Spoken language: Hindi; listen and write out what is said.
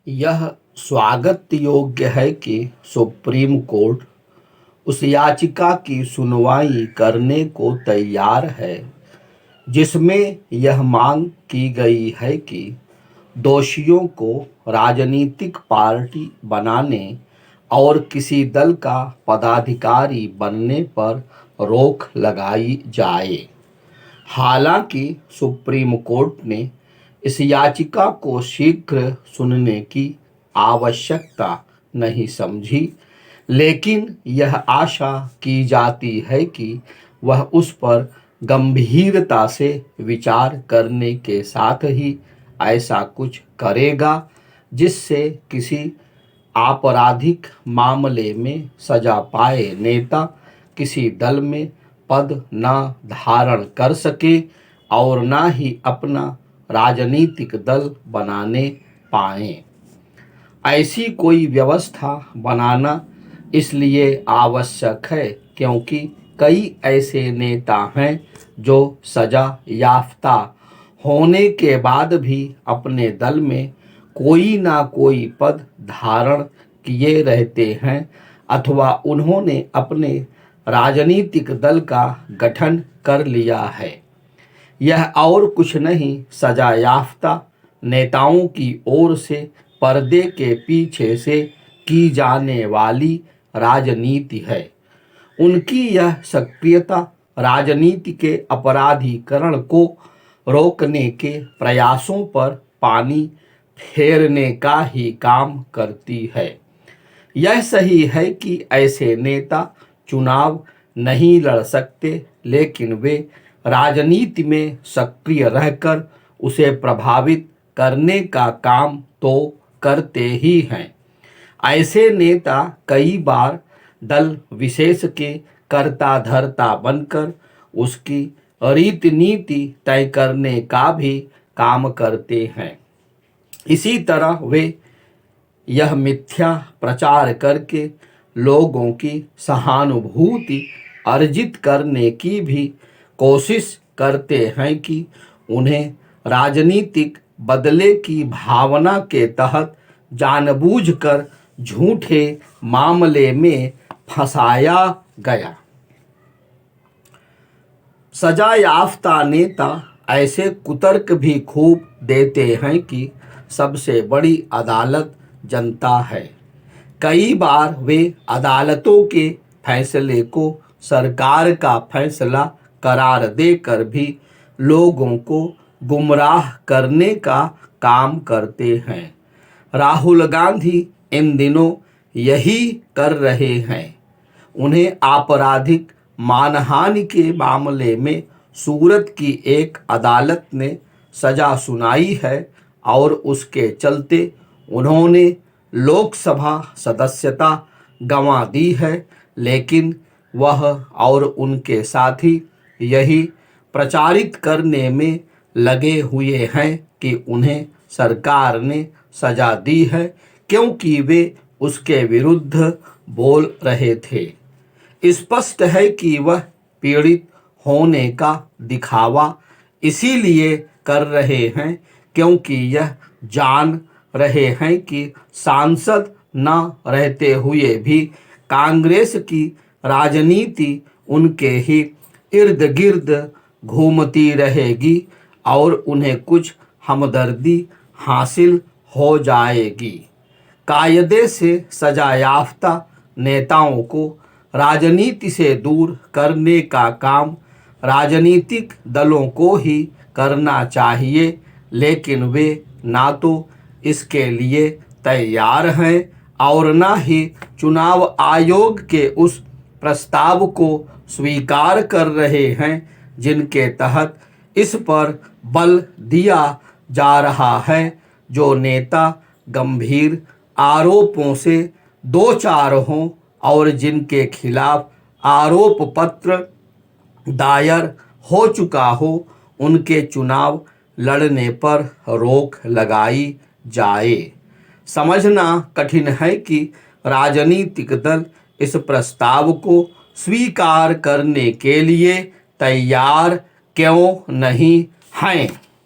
यह स्वागत योग्य है कि सुप्रीम कोर्ट उस याचिका की सुनवाई करने को तैयार है जिसमें यह मांग की गई है कि दोषियों को राजनीतिक पार्टी बनाने और किसी दल का पदाधिकारी बनने पर रोक लगाई जाए। हालांकि सुप्रीम कोर्ट ने इस याचिका को शीघ्र सुनने की आवश्यकता नहीं समझी, लेकिन यह आशा की जाती है कि वह उस पर गंभीरता से विचार करने के साथ ही ऐसा कुछ करेगा जिससे किसी आपराधिक मामले में सजा पाए नेता किसी दल में पद न धारण कर सके और न ही अपना राजनीतिक दल बनाने पाएं। ऐसी कोई व्यवस्था बनाना इसलिए आवश्यक है क्योंकि कई ऐसे नेता हैं जो सजा याफ्ता होने के बाद भी अपने दल में कोई ना कोई पद धारण किए रहते हैं अथवा उन्होंने अपने राजनीतिक दल का गठन कर लिया है। यह और कुछ नहीं, सजा याफ्ता नेताओं की ओर से पर्दे के पीछे से की जाने वाली राजनीति है। उनकी यह सक्रियता राजनीति के अपराधीकरण को रोकने के प्रयासों पर पानी फेरने का ही काम करती है। यह सही है कि ऐसे नेता चुनाव नहीं लड़ सकते, लेकिन वे राजनीति में सक्रिय रहकर उसे प्रभावित करने का काम तो करते ही हैं। ऐसे नेता कई बार दल विशेष के कर्ता धर्ता बनकर उसकी रीति नीति तय करने का भी काम करते हैं। इसी तरह वे यह मिथ्या प्रचार करके लोगों की सहानुभूति अर्जित करने की भी कोशिश करते हैं कि उन्हें राजनीतिक बदले की भावना के तहत जानबूझकर झूठे मामले में फंसाया गया। सजा याफ्ता नेता ऐसे कुतर्क भी खूब देते हैं कि सबसे बड़ी अदालत जनता है। कई बार वे अदालतों के फैसले को सरकार का फैसला करार देकर भी लोगों को गुमराह करने का काम करते हैं। राहुल गांधी इन दिनों यही कर रहे हैं। उन्हें आपराधिक मानहानि के मामले में सूरत की एक अदालत ने सजा सुनाई है और उसके चलते उन्होंने लोकसभा सदस्यता गंवा दी है, लेकिन वह और उनके साथी यही प्रचारित करने में लगे हुए हैं कि उन्हें सरकार ने सजा दी है क्योंकि वे उसके विरुद्ध बोल रहे थे। स्पष्ट है कि वह पीड़ित होने का दिखावा इसीलिए कर रहे हैं क्योंकि यह जान रहे हैं कि सांसद न रहते हुए भी कांग्रेस की राजनीति उनके ही इर्द गिर्द घूमती रहेगी और उन्हें कुछ हमदर्दी हासिल हो जाएगी। कायदे से सजा याफ्ता नेताओं को राजनीति से दूर करने का काम राजनीतिक दलों को ही करना चाहिए, लेकिन वे ना तो इसके लिए तैयार हैं और ना ही चुनाव आयोग के उस प्रस्ताव को स्वीकार कर रहे हैं जिनके तहत इस पर बल दिया जा रहा है। जो नेता गंभीर आरोपों से दो चार हों और जिनके खिलाफ आरोप पत्र दायर हो चुका हो, उनके चुनाव लड़ने पर रोक लगाई जाए। समझना कठिन है कि राजनीतिक दल इस प्रस्ताव को स्वीकार करने के लिए तैयार क्यों नहीं हैं।